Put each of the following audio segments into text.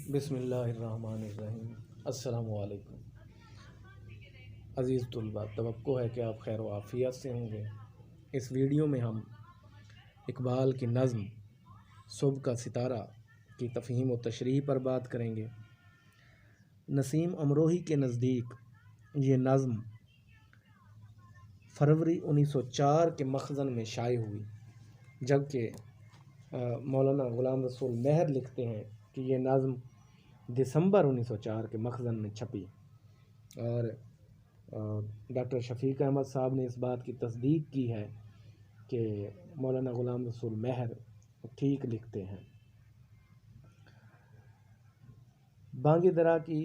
بسم اللہ الرحمن الرحیم۔ السلام علیکم عزیز طلباء، توقع ہے کہ آپ خیر و عافیت سے ہوں گے۔ اس ویڈیو میں ہم اقبال کی نظم صبح کا ستارہ کی تفہیم و تشریح پر بات کریں گے۔ نسیم امروہی کے نزدیک یہ نظم فروری 1904 کے مخزن میں شائع ہوئی، جبکہ مولانا غلام رسول مہر لکھتے ہیں کہ یہ نظم دسمبر 1904 کے مخزن میں چھپی، اور ڈاکٹر شفیق احمد صاحب نے اس بات کی تصدیق کی ہے کہ مولانا غلام رسول مہر ٹھیک لکھتے ہیں۔ بانگ درا کی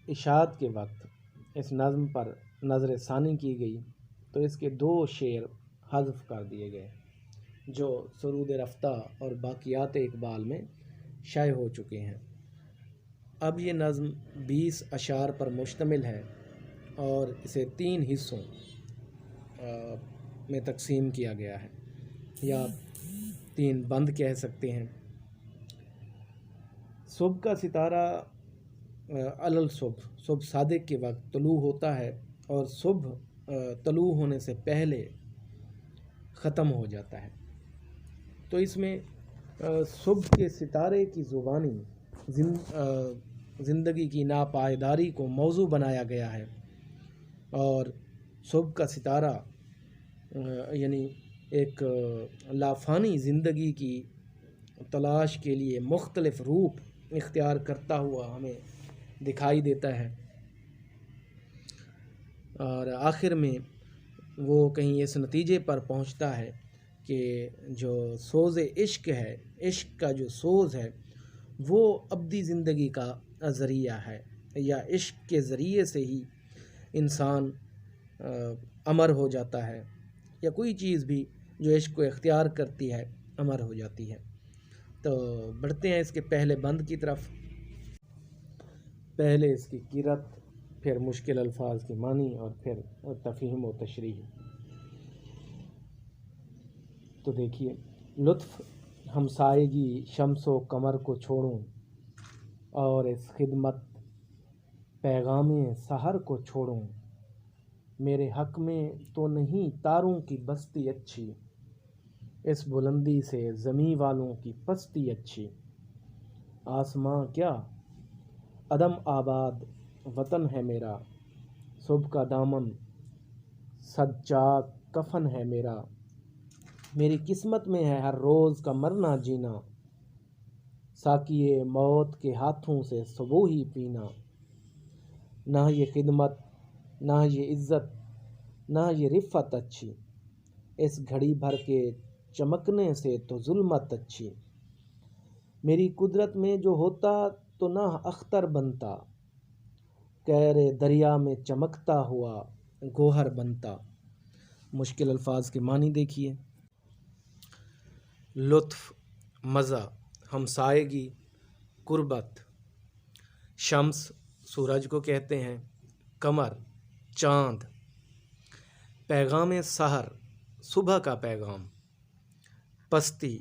اشاعت کے وقت اس نظم پر نظر ثانی کی گئی تو اس کے 2 شعر حذف کر دیے گئے جو سرود رفتہ اور باقیات اقبال میں شائع ہو چکے ہیں۔ اب یہ نظم 20 اشعار پر مشتمل ہے اور اسے 3 حصوں میں تقسیم کیا گیا ہے، یا 3 بند کہہ سکتے ہیں۔ صبح کا ستارہ صبح صادق کے وقت طلوع ہوتا ہے اور صبح طلوع ہونے سے پہلے ختم ہو جاتا ہے، تو اس میں صبح کے ستارے کی زبانی زندگی کی ناپائیداری کو موضوع بنایا گیا ہے، اور صبح کا ستارہ یعنی ایک لافانی زندگی کی تلاش کے لیے مختلف روپ اختیار کرتا ہوا ہمیں دکھائی دیتا ہے، اور آخر میں وہ کہیں اس نتیجے پر پہنچتا ہے کہ جو سوز عشق ہے، عشق کا جو سوز ہے وہ ابدی زندگی کا ذریعہ ہے، یا عشق کے ذریعے سے ہی انسان امر ہو جاتا ہے، یا کوئی چیز بھی جو عشق کو اختیار کرتی ہے امر ہو جاتی ہے۔ تو بڑھتے ہیں اس کے پہلے بند کی طرف۔ پہلے اس کی قرت، پھر مشکل الفاظ کے معنی، اور پھر تفہیم و تشریح۔ تو دیکھیے: لطف ہمسائیگی شمس و قمر کو چھوڑوں، اور اس خدمت پیغام سحر کو چھوڑوں، میرے حق میں تو نہیں تاروں کی بستی اچھی، اس بلندی سے زمیں والوں کی پستی اچھی، آسماں کیا عدم آباد وطن ہے میرا، صبح کا دامن صد چاک کفن ہے میرا، میری قسمت میں ہے ہر روز کا مرنا جینا، ساقیِ موت کے ہاتھوں سے صبوحی پینا، نہ یہ خدمت نہ یہ عزت نہ یہ رفت اچھی، اس گھڑی بھر کے چمکنے سے تو ظلمت اچھی، میری قدرت میں جو ہوتا تو نہ اختر بنتا، کیر دریا میں چمکتا ہوا گوہر بنتا۔ مشکل الفاظ کے معنی دیکھیے: لطف مزہ، ہمسائیگی قربت، شمس سورج کو کہتے ہیں، قمر چاند، پیغام سحر صبح کا پیغام، پستی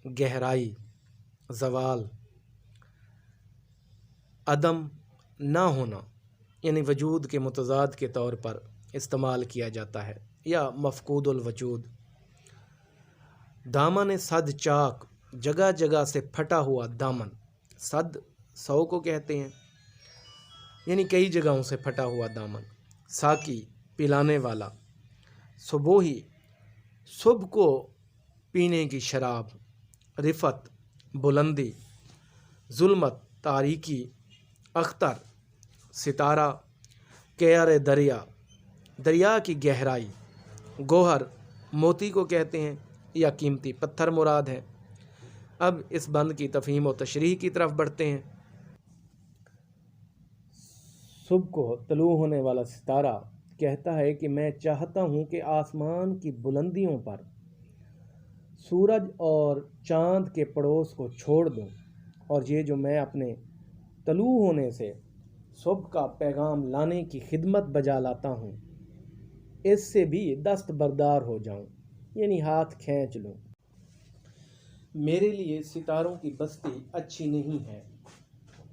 گہرائی زوال، عدم نہ ہونا یعنی وجود کے متضاد کے طور پر استعمال کیا جاتا ہے، یا مفقود الوجود، دامن صد چاک جگہ جگہ سے پھٹا ہوا دامن، صد 100 کو کہتے ہیں یعنی کئی جگہوں سے پھٹا ہوا دامن، ساقی پلانے والا، صبوحی صبح کو پینے کی شراب، رفت بلندی، ظلمت تاریکی، اختر ستارہ، کیر دریا دریا کی گہرائی، گوہر موتی کو کہتے ہیں یا قیمتی پتھر مراد ہے۔ اب اس بند کی تفہیم و تشریح کی طرف بڑھتے ہیں۔ صبح کو طلوع ہونے والا ستارہ کہتا ہے کہ میں چاہتا ہوں کہ آسمان کی بلندیوں پر سورج اور چاند کے پڑوس کو چھوڑ دوں، اور یہ جو میں اپنے طلوع ہونے سے صبح کا پیغام لانے کی خدمت بجا لاتا ہوں، اس سے بھی دستبردار ہو جاؤں، یعنی ہاتھ کھینچ لوں۔ میرے لیے ستاروں کی بستی اچھی نہیں ہے،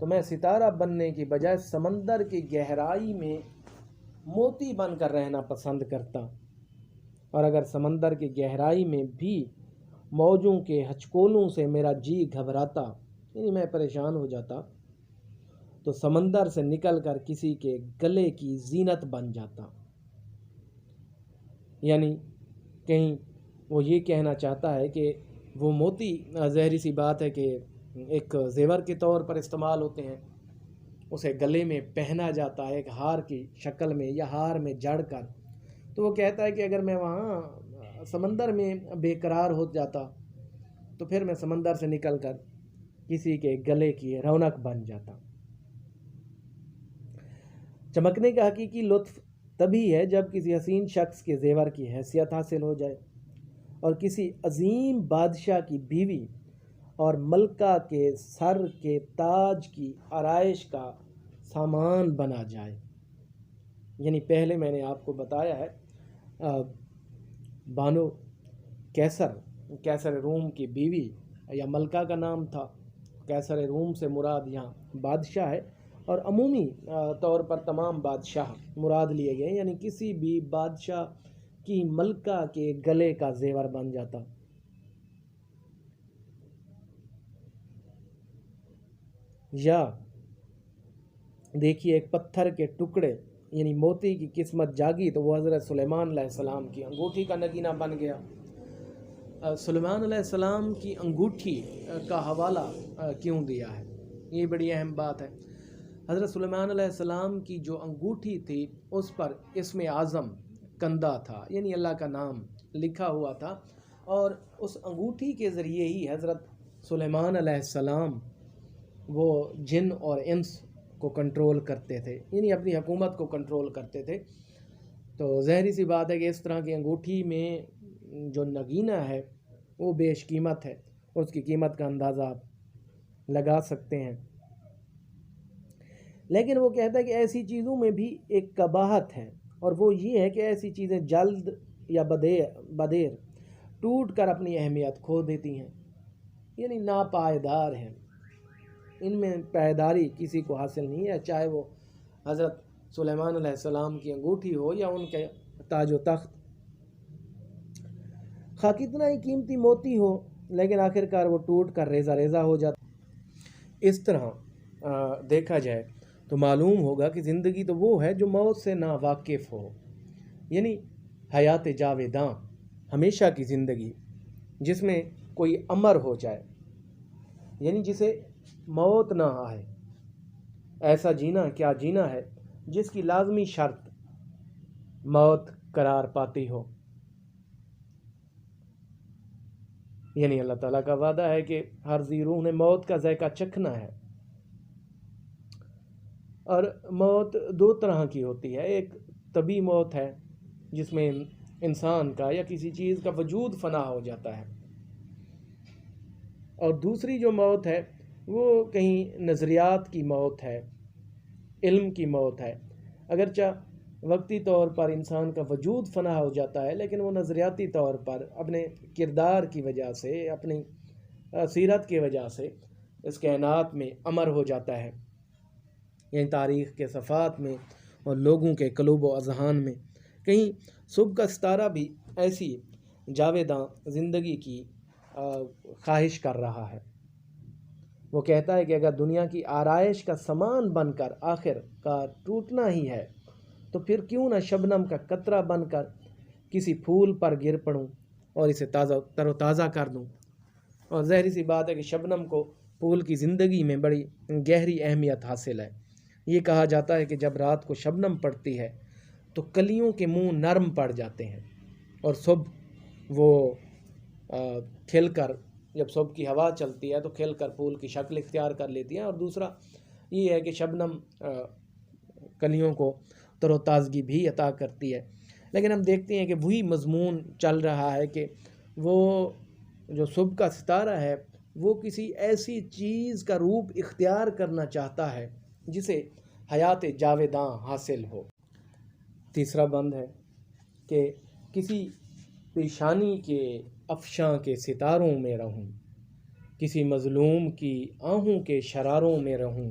تو میں ستارہ بننے کی بجائے سمندر کی گہرائی میں موتی بن کر رہنا پسند کرتا، اور اگر سمندر کی گہرائی میں بھی موجوں کے ہچکولوں سے میرا جی گھبراتا، یعنی میں پریشان ہو جاتا، تو سمندر سے نکل کر کسی کے گلے کی زینت بن جاتا۔ یعنی کہیں وہ یہ کہنا چاہتا ہے کہ وہ موتی، ظاہری سی بات ہے کہ ایک زیور کے طور پر استعمال ہوتے ہیں، اسے گلے میں پہنا جاتا ہے ایک ہار کی شکل میں یا ہار میں جڑ کر، تو وہ کہتا ہے کہ اگر میں وہاں سمندر میں بے قرار ہو جاتا تو پھر میں سمندر سے نکل کر کسی کے گلے کی رونق بن جاتا۔ چمکنے کا حقیقی لطف تبھی ہے جب کسی حسین شخص کے زیور کی حیثیت حاصل ہو جائے اور کسی عظیم بادشاہ کی بیوی اور ملکہ کے سر کے تاج کی آرائش کا سامان بنا جائے۔ یعنی پہلے میں نے آپ کو بتایا ہے بانو کیسر روم کی بیوی یا ملکہ کا نام تھا، کیسر روم سے مراد یہاں بادشاہ ہے، اور عمومی طور پر تمام بادشاہ مراد لیے گئے، یعنی کسی بھی بادشاہ کی ملکہ کے گلے کا زیور بن جاتا۔ یا دیکھیے ایک پتھر کے ٹکڑے یعنی موتی کی قسمت جاگی تو وہ حضرت سلیمان علیہ السلام کی انگوٹھی کا نگینہ بن گیا۔ سلیمان علیہ السلام کی انگوٹھی کا حوالہ کیوں دیا ہے، یہ بڑی اہم بات ہے۔ حضرت سلیمان علیہ السلام کی جو انگوٹھی تھی اس پر اسم اعظم کندہ تھا، یعنی اللہ کا نام لکھا ہوا تھا، اور اس انگوٹھی کے ذریعے ہی حضرت سلیمان علیہ السلام وہ جن اور انس کو کنٹرول کرتے تھے، یعنی اپنی حکومت کو کنٹرول کرتے تھے۔ تو ظاہری سی بات ہے کہ اس طرح کی انگوٹھی میں جو نگینہ ہے وہ بیش قیمت ہے، اس کی قیمت کا اندازہ آپ لگا سکتے ہیں۔ لیکن وہ کہتا ہے کہ ایسی چیزوں میں بھی ایک قباحت ہے، اور وہ یہ ہے کہ ایسی چیزیں جلد یا بدیر ٹوٹ کر اپنی اہمیت کھو دیتی ہیں، یعنی ناپائیدار ہیں، ان میں پائیداری کسی کو حاصل نہیں ہے، چاہے وہ حضرت سلیمان علیہ السلام کی انگوٹھی ہو یا ان کے تاج و تخت، خواہ کتنا ہی قیمتی موتی ہو لیکن آخر کار وہ ٹوٹ کر ریزہ ریزہ ہو جاتا۔ اس طرح دیکھا جائے تو معلوم ہوگا کہ زندگی تو وہ ہے جو موت سے نا واقف ہو، یعنی حیات جاویداں، ہمیشہ کی زندگی جس میں کوئی امر ہو جائے، یعنی جسے موت نہ آئے۔ ایسا جینا کیا جینا ہے جس کی لازمی شرط موت قرار پاتی ہو، یعنی اللہ تعالیٰ کا وعدہ ہے کہ ہر ذی روح نے موت کا ذائقہ چکھنا ہے۔ اور موت دو طرح کی ہوتی ہے، ایک طبی موت ہے جس میں انسان کا یا کسی چیز کا وجود فنا ہو جاتا ہے، اور دوسری جو موت ہے وہ کہیں نظریات کی موت ہے، علم کی موت ہے۔ اگرچہ وقتی طور پر انسان کا وجود فنا ہو جاتا ہے لیکن وہ نظریاتی طور پر اپنے کردار کی وجہ سے، اپنی سیرت کی وجہ سے اس کائنات میں امر ہو جاتا ہے، یعنی تاریخ کے صفحات میں اور لوگوں کے قلوب و اذہان میں۔ کہیں صبح کا ستارہ بھی ایسی جاویداں زندگی کی خواہش کر رہا ہے۔ وہ کہتا ہے کہ اگر دنیا کی آرائش کا سامان بن کر آخر کا ٹوٹنا ہی ہے تو پھر کیوں نہ شبنم کا قطرہ بن کر کسی پھول پر گر پڑوں اور اسے تر و تازہ کر دوں۔ اور ظاہری سی بات ہے کہ شبنم کو پھول کی زندگی میں بڑی گہری اہمیت حاصل ہے۔ یہ کہا جاتا ہے کہ جب رات کو شبنم پڑتی ہے تو کلیوں کے منہ نرم پڑ جاتے ہیں، اور صبح وہ کھل کر، جب صبح کی ہوا چلتی ہے تو کھل کر پھول کی شکل اختیار کر لیتی ہیں۔ اور دوسرا یہ ہے کہ شبنم کلیوں کو تر و تازگی بھی عطا کرتی ہے۔ لیکن ہم دیکھتے ہیں کہ وہی مضمون چل رہا ہے کہ وہ جو صبح کا ستارہ ہے وہ کسی ایسی چیز کا روپ اختیار کرنا چاہتا ہے جسے حیات جاویداں حاصل ہو۔ تیسرا بند ہے کہ کسی پیشانی کے افشاں کے ستاروں میں رہوں، کسی مظلوم کی آہوں کے شراروں میں رہوں،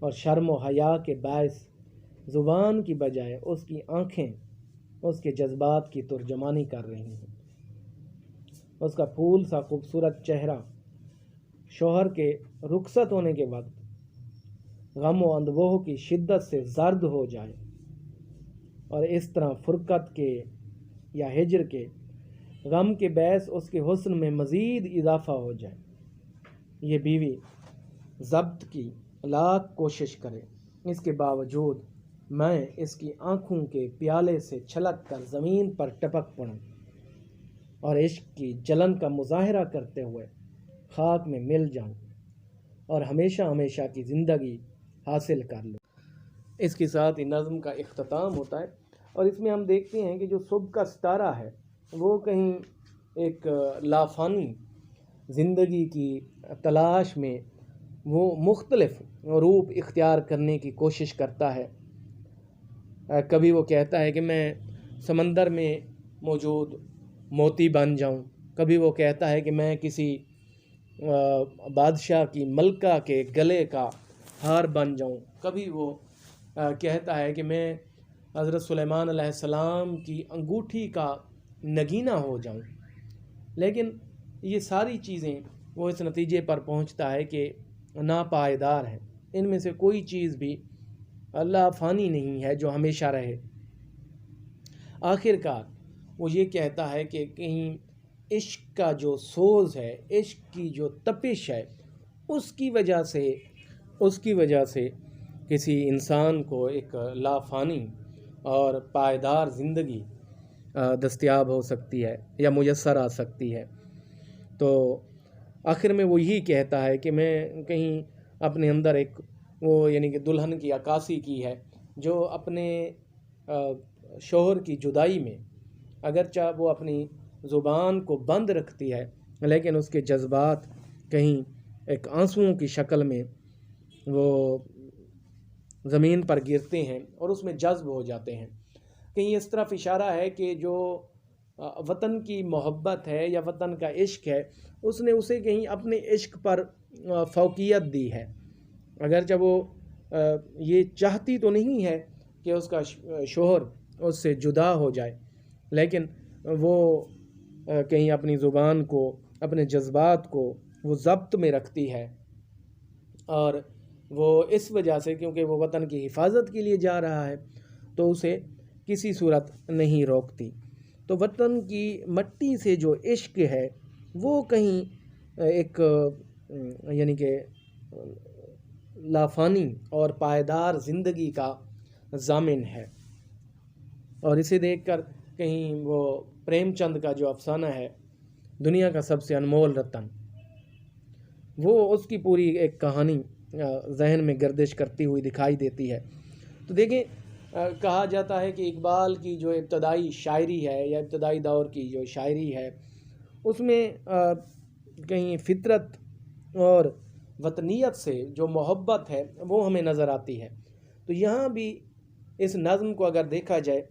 اور شرم و حیا کے باعث زبان کی بجائے اس کی آنکھیں اس کے جذبات کی ترجمانی کر رہی ہیں۔ اس کا پھول سا خوبصورت چہرہ شوہر کے رخصت ہونے کے وقت غم و اندوہ کی شدت سے زرد ہو جائے اور اس طرح فرقت کے یا ہجر کے غم کے باعث اس کے حسن میں مزید اضافہ ہو جائے، یہ بیوی ضبط کی لاکھ کوشش کرے، اس کے باوجود میں اس کی آنکھوں کے پیالے سے چھلک کر زمین پر ٹپک پڑوں اور عشق کی جلن کا مظاہرہ کرتے ہوئے خاک میں مل جاؤں اور ہمیشہ ہمیشہ کی زندگی حاصل کر لوں۔ اس کے ساتھ ہی نظم کا اختتام ہوتا ہے اور اس میں ہم دیکھتے ہیں کہ جو صبح کا ستارہ ہے وہ کہیں ایک لافانی زندگی کی تلاش میں وہ مختلف روپ اختیار کرنے کی کوشش کرتا ہے۔ کبھی وہ کہتا ہے کہ میں سمندر میں موجود موتی بن جاؤں، کبھی وہ کہتا ہے کہ میں کسی بادشاہ کی ملکہ کے گلے کا ہار بن جاؤں، کبھی وہ کہتا ہے کہ میں حضرت سلیمان علیہ السلام کی انگوٹھی کا نگینہ ہو جاؤں۔ لیکن یہ ساری چیزیں وہ اس نتیجے پر پہنچتا ہے کہ ناپائیدار ہیں، ان میں سے کوئی چیز بھی اللہ فانی نہیں ہے جو ہمیشہ رہے۔ آخر کار وہ یہ کہتا ہے کہ کہیں عشق کا جو سوز ہے، عشق کی جو تپش ہے، اس کی وجہ سے کسی انسان کو ایک لافانی اور پائیدار زندگی دستیاب ہو سکتی ہے یا میسر آ سکتی ہے۔ تو آخر میں وہ یہی کہتا ہے کہ میں کہیں اپنے اندر ایک وہ یعنی کہ دلہن کی عکاسی کی ہے جو اپنے شوہر کی جدائی میں اگرچہ وہ اپنی زبان کو بند رکھتی ہے لیکن اس کے جذبات کہیں ایک آنسوؤں کی شکل میں وہ زمین پر گرتے ہیں اور اس میں جذب ہو جاتے ہیں۔ کہیں اس طرف اشارہ ہے کہ جو وطن کی محبت ہے یا وطن کا عشق ہے، اس نے اسے کہیں اپنے عشق پر فوقیت دی ہے، اگرچہ وہ یہ چاہتی تو نہیں ہے کہ اس کا شوہر اس سے جدا ہو جائے، لیکن وہ کہیں اپنی زبان کو، اپنے جذبات کو وہ ضبط میں رکھتی ہے اور وہ اس وجہ سے کیونکہ وہ وطن کی حفاظت کے لیے جا رہا ہے تو اسے کسی صورت نہیں روکتی۔ تو وطن کی مٹی سے جو عشق ہے وہ کہیں ایک یعنی کہ لافانی اور پائیدار زندگی کا ضامن ہے، اور اسے دیکھ کر کہیں وہ پریم چند کا جو افسانہ ہے دنیا کا سب سے انمول رتن، وہ اس کی پوری ایک کہانی ذہن میں گردش کرتی ہوئی دکھائی دیتی ہے۔ تو دیکھیں کہا جاتا ہے کہ اقبال کی جو ابتدائی شاعری ہے یا ابتدائی دور کی جو شاعری ہے اس میں کہیں فطرت اور وطنیت سے جو محبت ہے وہ ہمیں نظر آتی ہے۔ تو یہاں بھی اس نظم کو اگر دیکھا جائے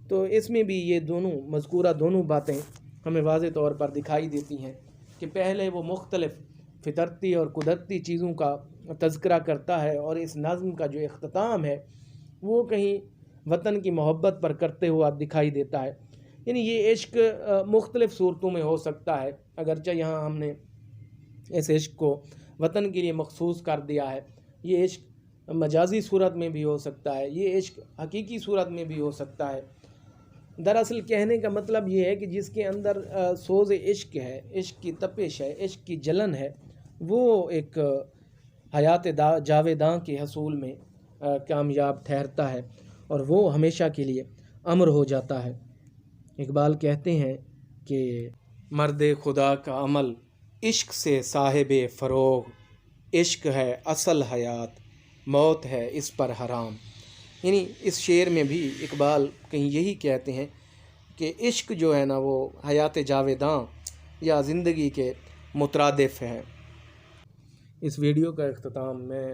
تو اس میں بھی یہ دونوں مذکورہ دونوں باتیں ہمیں واضح طور پر دکھائی دیتی ہیں کہ پہلے وہ مختلف فطرتی اور قدرتی چیزوں کا تذکرہ کرتا ہے اور اس نظم کا جو اختتام ہے وہ کہیں وطن کی محبت پر کرتے ہوا دکھائی دیتا ہے۔ یعنی یہ عشق مختلف صورتوں میں ہو سکتا ہے، اگرچہ یہاں ہم نے اس عشق کو وطن کے لیے مخصوص کر دیا ہے۔ یہ عشق مجازی صورت میں بھی ہو سکتا ہے، یہ عشق حقیقی صورت میں بھی ہو سکتا ہے۔ دراصل کہنے کا مطلب یہ ہے کہ جس کے اندر سوز عشق ہے، عشق کی تپش ہے، عشق کی جلن ہے، وہ ایک حیات جاویداں کے حصول میں کامیاب ٹھہرتا ہے اور وہ ہمیشہ کے لیے امر ہو جاتا ہے۔ اقبال کہتے ہیں کہ مرد خدا کا عمل عشق سے صاحب فروغ، عشق ہے اصل حیات، موت ہے اس پر حرام۔ یعنی اس شعر میں بھی اقبال کہیں یہی کہتے ہیں کہ عشق جو ہے نا وہ حیات جاویداں یا زندگی کے مترادف ہے۔ اس ویڈیو کا اختتام میں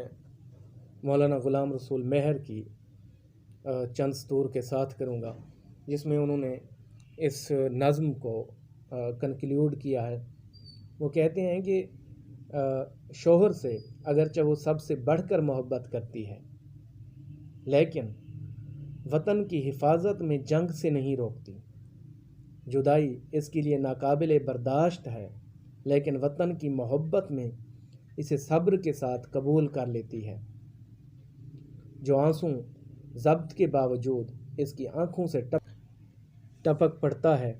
مولانا غلام رسول مہر کی چند سطور کے ساتھ کروں گا، جس میں انہوں نے اس نظم کو کنکلیوڈ کیا ہے۔ وہ کہتے ہیں کہ شوہر سے اگرچہ وہ سب سے بڑھ کر محبت کرتی ہے، لیکن وطن کی حفاظت میں جنگ سے نہیں روکتی۔ جدائی اس کے لیے ناقابل برداشت ہے، لیکن وطن کی محبت میں اسے صبر کے ساتھ قبول کر لیتی ہے۔ جو آنسو ضبط کے باوجود اس کی آنکھوں سے ٹپک پڑتا ہے،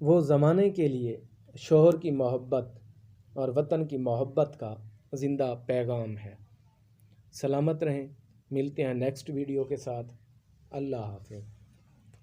وہ زمانے کے لیے شوہر کی محبت اور وطن کی محبت کا زندہ پیغام ہے۔ سلامت رہیں، ملتے ہیں نیکسٹ ویڈیو کے ساتھ۔ اللہ حافظ۔